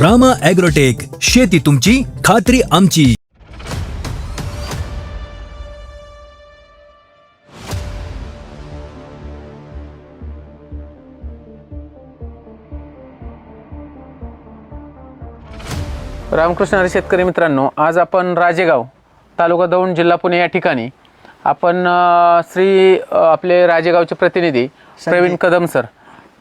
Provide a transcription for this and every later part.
Rama agrotech, शेती तुमची, खात्री आमची. रामकृष्ण हरी शेतकरी मित्रांनो, आज आपण राजेगाव तालुका दौंड जिल्हा पुणे या ठिकाणी आपण आपले राजेगावचे प्रतिनिधी प्रवीण कदम सर.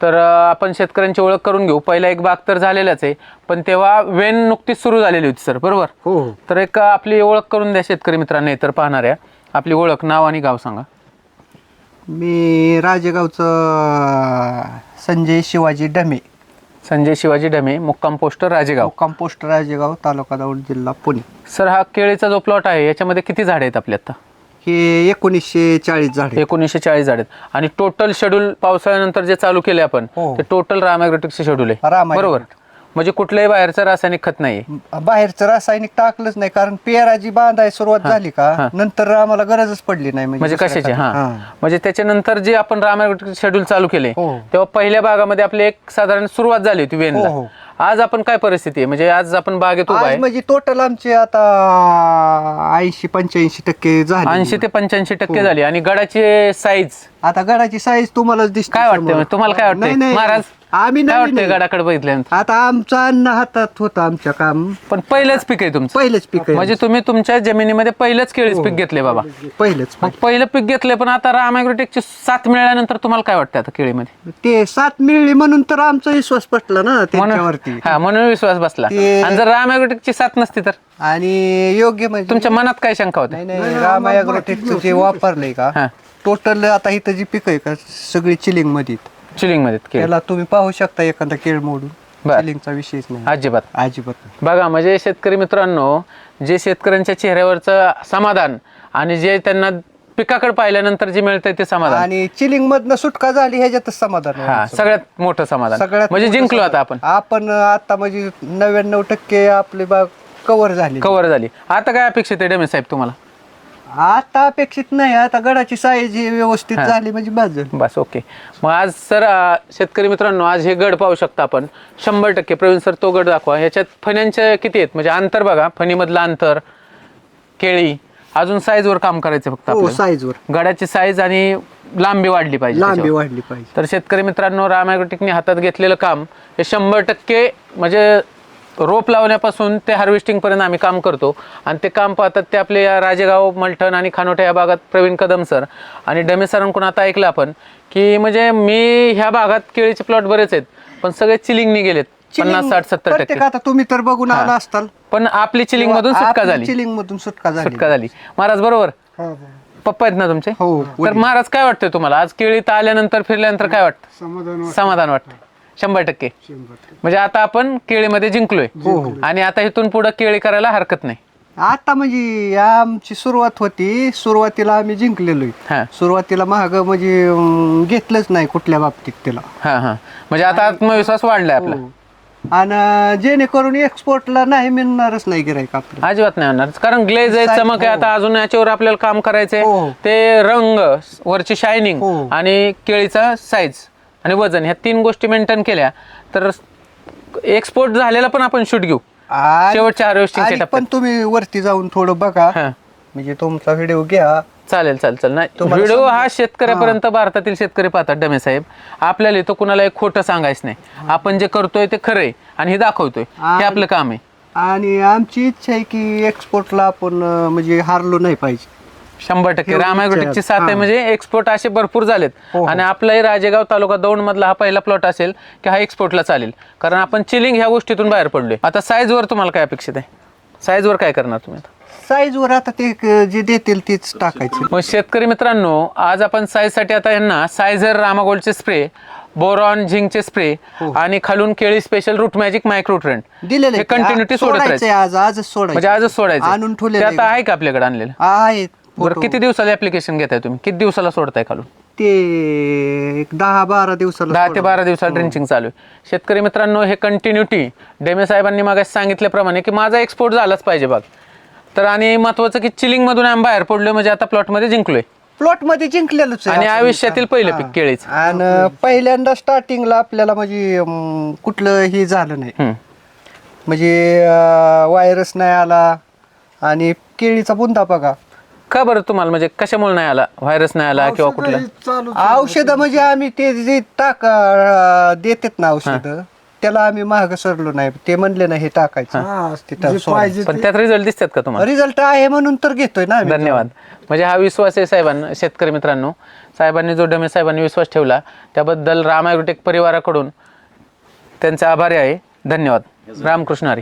तर आपण शेतकऱ्यांची ओळख करून घेऊ. पहिला एक बाग तर झालेलाच आहे, पण तेव्हा वेन नुकतीच सुरू झालेली होती सर, बरोबर? हो. तर एक आपली ओळख करून द्या शेतकरी मित्रांना, तर पाहणाऱ्या. आपली ओळख, नाव आणि गाव सांगा. मी राजेगावचं संजय शिवाजी डमे, संजय शिवाजी डमे, मुक्काम पोस्ट राजेगाव. मुक्काम पोस्ट राजेगाव, तालुका दौंड, जिल्हा पुणे. सर, हा केळीचा जो प्लॉट आहे याच्यामध्ये किती झाडे आहेत आपले आता? हे 1940 झाडे. 1940 झाड आहेत. आणि टोटल शेड्यूल पावसाळ्यानंतर जे चालू केले आपण, हो. ते टोटल राम ॲग्रोटेकचे शेड्यूल आहे, राम बरोबर? म्हणजे कुठल्याही बाहेरचं रासायनिक खत नाही. बाहेरचं रासायनिक टाकलंच नाही, कारण पेराची बांधायला सुरुवात झाली का नंतर आम्हाला गरजच पडली नाही. म्हणजे दुसऱ्या कशाची? खताची. हा, म्हणजे त्याच्यानंतर जे आपण राम ॲग्रोटेक शेड्यूल चालू केले, हो. तेव्हा पहिल्या भागामध्ये आपली एक साधारण सुरुवात झाली होती वेनला. हो. आज आपण काय परिस्थिती आहे? म्हणजे आज आपण बागेत उभा आज आहे, म्हणजे टोटल आमचे आता 80-85% झाले. 80 ते 85% झाली. आणि गडाची साईज, आता गडाची साईज तुम्हालाच दिसते. काय वाटते? तुम्हाला काय वाटतंय नाही, महाराज? आम्ही काय नाही, वाटतंय गडाकडे बघितल्यानंतर? आता आमचं अन्न हातात होतं आमच्या काम. पण पहिलंच पीक आहे तुमचं, पहिलेच पीक आहे. म्हणजे तुम्ही तुमच्या जमिनीमध्ये पहिलंच केळीच पीक घेतले बाबा. पहिलेच मग पहिलं पीक घेतलंय, पण आता राम ॲग्रोटेकची साथ मिळाल्यानंतर तुम्हाला काय वाटतं आता केळीमध्ये? ते साथ मिळली म्हणून तर आमचा विश्वास पटला ना त्यांच्यावरती. म्हणून विश्वास बसला. ते- आणि जर राम ॲग्रोटेकची साथ नसती तर आणि योग्य म्हणजे तुमच्या मनात काय शंका होती? नाही राम ॲग्रोटेकचं जे वापरलंय हा. का, टोटल आता इथं जी पिकं आहे का सगळी चिलिंग मध्ये आहेत. चिलिंग मध्ये केळी त्याला तुम्ही पाहू शकता एखादा केळ मोडून. बर. चिलिंगचा विषयच नाही अजिबात. अजिबात नाही. बघा, म्हणजे शेतकरी मित्रांनो, जे शेतकऱ्यांच्या चेहऱ्यावरचं समाधान आणि जे त्यांना पिकाकडे पाहिल्यानंतर जे मिळतंय ते समाधान, आणि चिलिंग मधनं सुटका झाली ह्याच्यातच समाधान आहे हा, आमचं. सगळ्यात मोठं समाधान. सगळ्यात म्हणजे मोठं जिंकलो आता समाधान. आपण आता म्हणजे 99% आपली बाग कव्हर झाली. कव्हर झाली. आता काय अपेक्षित आहे डेमे साहेब तुम्हाला? आता अपेक्षित नाही, आता गडाची साईज व्यवस्थित झाली म्हणजे बस झाली. बस, ओके. मग आज सर, शेतकरी मित्रांनो, आज हे गड पाहू शकता आपण 100%. प्रवीण सर, तो गड दाखवा. ह्याच्यात फण्यांचे किती आहेत? म्हणजे अंतर बघा, फणीमधलं अंतर, केळी, अजून साईजवर काम करायचं फक्त हो, आपल्याला. साईजवर गडाची साईज आणि लांबी वाढली पाहिजे लांबी त्याच्यावर. वाढली पाहिजे. तर शेतकरी मित्रांनो, राम ॲग्रोटेकने हातात घेतलेलं काम हे 100% म्हणजे रोप लावण्यापासून ते हार्वेस्टिंग पर्यंत आम्ही काम करतो. आणि ते काम पाहतात ते आपले या राजेगाव, मलठण आणि खानोटे या भागात प्रवीण कदम सर आणि डमे सरांकडून आता ऐकलं आपण की म्हणजे मी ह्या भागात केळीचे प्लॉट बरेच आहेत, पण सगळे चिलिंगनी गेलेत 50-60-70%. प्रत्येक आता तुम्ही तर बघून आला असताल, पण आपली चिलिंग मधून सुटका झाली. चिलिंग मधून सुटका झाली. महाराज, बरोबर? पप्पा आहेत ना तुमचे? हो. तर महाराज, काय वाटतंय तुम्हाला आज केळीत आल्यानंतर, फिरल्यानंतर काय वाटतं? समाधान वाटतं 100%. म्हणजे आता आपण केळीमध्ये जिंकलोय आणि आता इथून पुढे केळी करायला हरकत नाही. आता म्हणजे आमची सुरुवात होती, सुरुवातीला आम्ही जिंकलेलो. हा. सुरुवातीला महाग म्हणजे घेतलंच नाही कुठल्या बाबतीत त्याला. हा हा, म्हणजे आता आत्मविश्वास वाढलाय आपला. आणि जेणेकरून एक्सपोर्टला नाही मिळणारच नाही गिराईक आपलं. अजिबात नाही होणार, कारण ग्लेज आहे, चमक आहे. आता अजून याच्यावर आपल्याला काम करायचंय. ते रंग, वरची शायनिंग आणि केळीचा साईज आणि वजन, ह्या 3 गोष्टी मेंटेन केल्या तर एक्सपोर्ट झालेला पण आपण शूट घेऊ शेवटच्या हार्वेस्टिंगच्या पण तुम्ही वरती जाऊन थोडं बघा, म्हणजे तुमचा व्हिडिओ घ्या. चालेल. नाही, व्हिडिओ हा शेतकऱ्यापर्यंत भारतातील शेतकरी पाहतात डमे साहेब. आपल्याला इथं कुणाला एक खोटं सांगायचं नाही. आपण जे करतोय ते खरं आहे आणि हे दाखवतोय, हे आपलं काम आहे. आणि आमची इच्छा आहे की एक्सपोर्टला आपण म्हणजे हारलो नाही पाहिजे. 100% राम ॲग्रोटेकची साथ आहे. म्हणजे एक्सपोर्ट असे भरपूर झालेत आणि आपलाही राजेगाव तालुका दौंड मधला हा पहिला प्लॉट असेल की हा एक्सपोर्टला चालेल, कारण आपण चिलिंग ह्या गोष्टीतून बाहेर पडलोय. आता साईजवर तुम्हाला काय अपेक्षित आहे? साईजवर काय करणार तुम्ही? साईजवर आता ते जे देतील तेच टाकायचं. मग शेतकरी मित्रांनो, आज आपण साईजसाठी आता यांना सायझर रामागोल्डचे स्प्रे, बोरॉन झिंकचे स्प्रे आणि खालून केळी special root magic micro trend दिलेलं हे कंटिन्युटी सोडत राहायचं. आजच सोडायचं, म्हणजे आजच सोडायचं. आणून ठेवलेलं ते आता आहे का आपल्याकडे आणलेलं? आहे. बरं, किती दिवसाला ऍप्लिकेशन घेताय तुम्ही? किती दिवसाला सोडताय खालून? ते एक 10-12 दिवसाला 10 ते 12 दिवसाला ड्रिंचिंग चालू आहे. शेतकरी मित्रांनो, हे कंटिन्युटी डेमे साहेबांनी मागास सांगितल्याप्रमाणे की माझा एक्सपोर्ट झालाच पाहिजे बघ. तर आणि महत्वाचं की चिलिंग मधून आम्ही बाहेर पडलोय, म्हणजे आता प्लॉट मध्ये जिंकलोय. प्लॉट मध्ये जिंकलेलोच आहे आणि आयुष्यातील पहिलं पीक केळीच. आणि पहिल्यांदा स्टार्टिंगला आपल्याला म्हणजे कुठलं हे झालं नाही. म्हणजे व्हायरस नाही आला आणि केळीचा बुंदा बघा. का बरं तुम्हाला म्हणजे कशामुळे नाही आला, व्हायरस नाही आला किंवा कुठलं? औषधं म्हणजे आम्ही ते जे देतात ना औषधं, त्याला आम्ही महाग सरलो नाही. ते म्हणले ना हे टाकायचं तिथं सोडायचं. पण त्यात रिझल्ट दिसतात का तुम्हाला? रिझल्ट आहे म्हणून तर घेतोय ना आम्ही. धन्यवाद. म्हणजे हा विश्वास आहे साहेबांना, शेतकरी मित्रांनो, साहेबांनी जो डमे साहेबांनी विश्वास ठेवला त्याबद्दल राम ॲग्रोटेक परिवाराकडून त्यांचे आभारी आहे. धन्यवाद. रामकृष्ण हरी.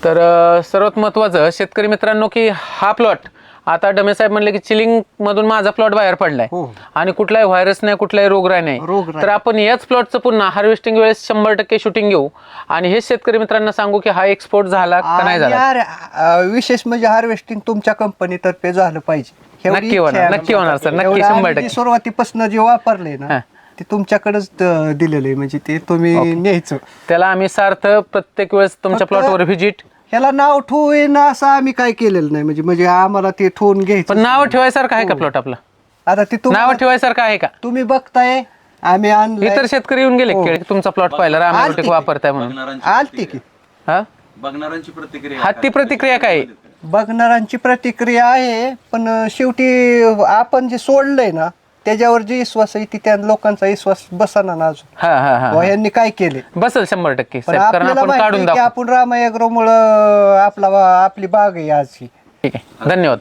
तर सर्वात महत्त्वाचं शेतकरी मित्रांनो की हा प्लॉट आता डमे साहेब म्हणले की चिलिंग मधून माझा प्लॉट बाहेर पडलाय आणि कुठलाही व्हायरस नाही, कुठलाही रोगराई नाही. तर आपण याच प्लॉटचं पुन्हा हार्वेस्टिंग वेळेस 100% शूटिंग घेऊ आणि हे शेतकरी मित्रांना सांगू की हा एक्सपोर्ट झाला का नाही झाला. विशेष म्हणजे हार्वेस्टिंग तुमच्या कंपनीतर्फे झालं पाहिजे. नक्की होणार, नक्की होणार सर, नक्की 100%. सुरुवातीपासून जे वापरले ना ते तुमच्याकडेच दिलेलं आहे, म्हणजे ते तुम्ही न्यायचं. त्याला आम्ही सार्थ प्रत्येक वेळेस तुमच्या प्लॉटवर व्हिजिट. ह्याला नाव ठेवून असं आम्ही काय केलेलं नाही, म्हणजे आम्हाला ते ठेवून घ्यायचं. पण नाव ठेवायसारखं आहे का प्लॉट आपला? आता ते नाव ठेवायसारखं आहे का? तुम्ही बघताय आम्ही इतर शेतकरी येऊन गेले की तुमचा प्लॉट पाहिला राम ॲग्रोटेक वापरताय म्हणून? आलते की हा, बघणाऱ्यांची प्रतिक्रिया हाती प्रतिक्रिया काय? बघणाऱ्यांची प्रतिक्रिया आहे, पण शेवटी आपण जे सोडलंय ना त्याच्यावर जे विश्वास आहे ती त्या लोकांचा विश्वास बसाना ना अजून. हा हा हा, यांनी काय केले बसेल 100% पण साहेब, कारण आपल्याला आपण माहिती काढून आहे की दाखवू. आपण राम ॲग्रोमुळे आपली बाग आहे आजची. ठीक आहे, धन्यवाद.